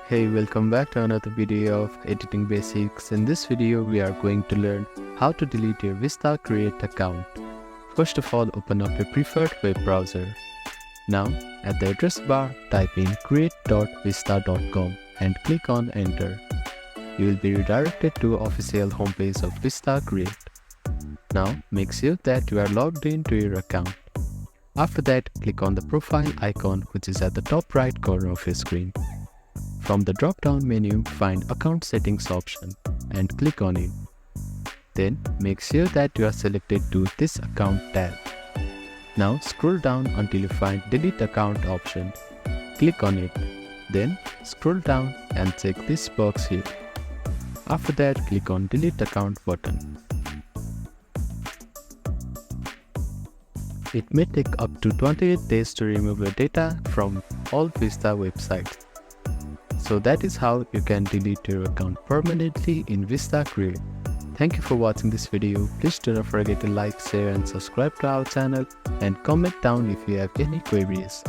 Hey, welcome back to another video of editing basics. In this video, we are going to learn how to delete your VistaCreate account. First of all, open up your preferred web browser. Now, at the address bar, type in create.vista.com and click on enter. You will be redirected to official homepage of VistaCreate. Now, make sure that you are logged into your account. After that, click on the profile icon which is at the top right corner of your screen. From the drop-down menu, find Account Settings option and click on it. Then make sure that you are selected to this account tab. Now scroll down until you find Delete Account option. Click on it. Then scroll down and check this box here. After that, click on Delete Account button. It may take up to 28 days to remove your data from all Vista websites. So that is how you can delete your account permanently in VistaCreate. Thank you for watching this video. Please do not forget to like, share and subscribe to our channel and comment down if you have any queries.